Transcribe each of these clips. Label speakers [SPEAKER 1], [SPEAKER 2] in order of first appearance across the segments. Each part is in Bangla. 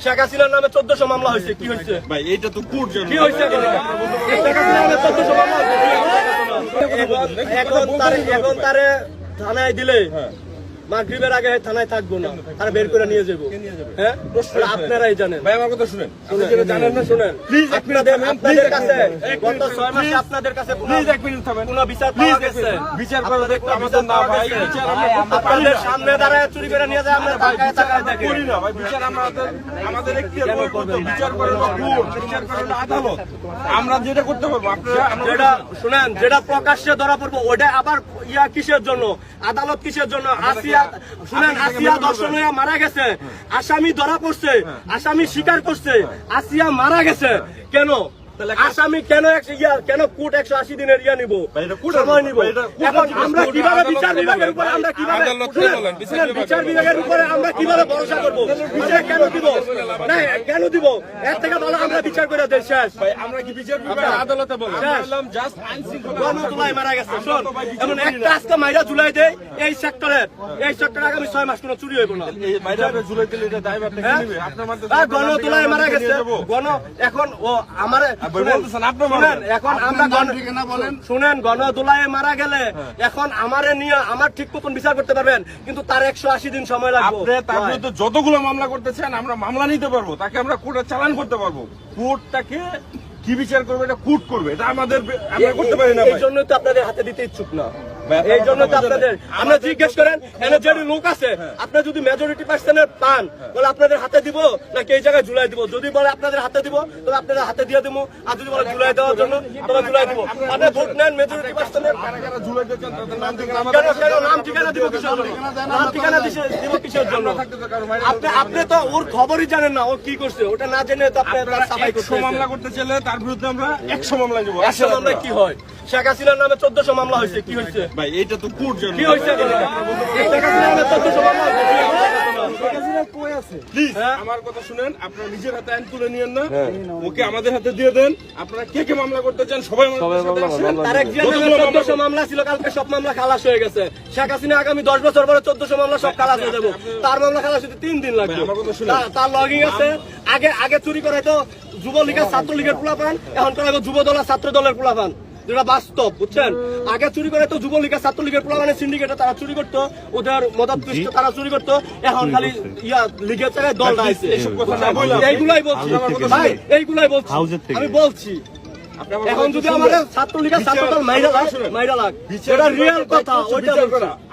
[SPEAKER 1] শেখ হাসিনার নামে 1400 মামলা হয়েছে, কি হয়েছে
[SPEAKER 2] ভাই এটা তো কোর্ট জানে
[SPEAKER 1] কি হয়েছে শেখ হাসিনার নামে 1400 মামলা হয়েছে এখন তারে থানায় দিলে মাগরিবের আগে থানায় থাকবো না, তারা বের করে নিয়ে যাবো। হ্যাঁ, আপনারাই জানেন।
[SPEAKER 2] ভাই আমার কথা শুনেন, আপনি যেটা জানেন না শুনেন
[SPEAKER 1] প্লিজ। আপনাদের কাছে গত 6 মাসে আপনাদের কাছে
[SPEAKER 2] প্লিজ এক মিনিট থামেন।
[SPEAKER 1] কোনো বিচার পাওয়া গেছে?
[SPEAKER 2] বিচার করা দেখতে আমাদের না ভাই, বিচার আমরা
[SPEAKER 1] আপনাদের সামনে দাঁড়ায় চুরি করে নিয়ে যায়, আমরা তাকায় তাকায় দেখি।
[SPEAKER 2] করি না ভাই, বিচার আমাদের এখতিয়ার করতে, বিচার করে না কোর্ট, বিচার করে না আদালত। আমরা যেটা করতে পারবো আপনারা
[SPEAKER 1] যেটা শুনেন, যেটা প্রকাশ্যে ধরা পড়বো ওটা আবার ইয়া কিসের জন্য, আদালত কিসের জন্য? আসিয়া শুনেন, আসিয়া দর্শন হয়ে মারা গেছে, আসামি ধরা পড়ছে, আসামি স্বীকার করছে আসিয়া মারা গেছে। কেন আসামি কেন কেন কোর্ট 180 দিনের ইয়া নিব, সময় নিব? এখন আমরা কিভাবে বিচার বিভাগের উপরে আমরা কিভাবে বিচার বিভাগের উপরে আমরা কিভাবে ভরসা করবো? বিচার কেন দিব না, কেন দিব? এর থেকে ভালো আমরা বিচার করে দেই শেষ।
[SPEAKER 2] ভাই আমরা কি বিচার বিভাগ আদালতে বললাম জাস্ট আইন শৃঙ্খলা
[SPEAKER 1] গণজুলাই মারা গেছে। শোন, এমন একটা আজকে মাইরা জুলাই দেয় এই সেক্টরে আগামী 6 মাস কোনো চুরি হইব না।
[SPEAKER 2] এই বাইরে জুলাই দিলে এটা দায়ভার থেকে নেবে আপনার মাঝে
[SPEAKER 1] গণজুলাই মারা গেছে এখন ও আমার এখন আমরা শুনেন গণদোলায় মারা গেলে এখন আমারে নিয়ে আমার ঠিক মতন বিচার করতে পারবেন, কিন্তু তার 180 দিন সময় লাগবে।
[SPEAKER 2] তার বিরুদ্ধে যতগুলো মামলা করতেছেন আমরা মামলা নিতে পারবো, তাকে আমরা কোর্টে চালান করতে পারবো। কোর্ট তাকে কি বিচার করবে এটা কোর্ট করবে, এটা আমাদের আমরা করতে পারি না।
[SPEAKER 1] এই জন্য তো আপনাদের হাতে দিতে ইচ্ছুক না, এই জন্য তো আপনাদের আমরা জিজ্ঞেস করেন এনে যে লোক আছে আপনার যদি মেজরিটি পার্সেন্টের পান বলে আপনাদের হাতে দিব নাকি এই জায়গায় জুলাই দিব? যদি বলে আপনাদের হাতে দিব তবে আপনাদের হাতে দিয়ে দিব, আর যদি বলে জুলাই দেওয়ার জন্য তবে জুলাই দিব। আপনি ভোট নেন মেজরিটি পার্সেন্টের,
[SPEAKER 2] জুলাই দিচ্ছেন তাদের নাম
[SPEAKER 1] কেন নাম ঠিকানা দিব কিসের জন্য? নাম ঠিকানা দিব কিসের জন্য? আপনি তো ওর খবরই জানেন না ও কি করছে, ওটা না জেনে তো আপনি সাফাই করতে
[SPEAKER 2] মামলা করতে চাইলে তার বিরুদ্ধে আমরা 100 মামলা নেব।
[SPEAKER 1] 100 মামলা কি হয়? শেখ হাসিনার নামে 1400 মামলা হয়েছে, কি হয়েছে
[SPEAKER 2] ভাই এটা তো কোর্ট জানে
[SPEAKER 1] কি হয়েছে? শেখ হাসিনার নামে 1400 মামলা হয়েছে।
[SPEAKER 2] প্লিজ আমার কথা শুনেন, আপনারা নিজের হাতে আইন তুলে নিয়েন না, ওকে আমাদের হাতে দিয়ে দেন। আপনারা কে কে মামলা করতে চান সবাই
[SPEAKER 1] তারেক জিয়ার নামে 1400 মামলা ছিল, কালকে সব মামলা খালাস হয়ে গেছে। শেখ হাসিনা আগামী 10 বছর পরে 1400 মামলা সব খালাস হয়ে যাবে। তার মামলা খালাস হতে 3 দিন লাগবে। তার লগিং আছে। আগে চুরি করে তো যুবলীগের ছাত্রলীগের পোলাপান, এখন করাবো যুব দল আর ছাত্র দলের পোলাপান, যেটা বাস্তব বুঝছেন। আগে চুরি করে তো যুবলীগের ছাত্রলীগের পোলাপানের সিন্ডিকেটে তারা চুরি করতো, ওদের মদতপুষ্ট তারা চুরি করতো, এখন খালি লীগের জায়গায় দলটা আছে। এইগুলাই বলছি ভাই, এইগুলাই বলছি, আমি বলছি। এখন যদি আমাদের ছাত্রলীগের ছাত্রদল মাইরা লাগ সেটা রিয়েল কথা, ওইটা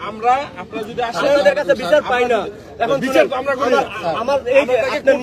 [SPEAKER 2] আমরা আপনারা যদি আসেন
[SPEAKER 1] আমাদের কাছে বিচার পাই না। এখন
[SPEAKER 2] বিচার তো আমরা করি না।
[SPEAKER 1] আমার এই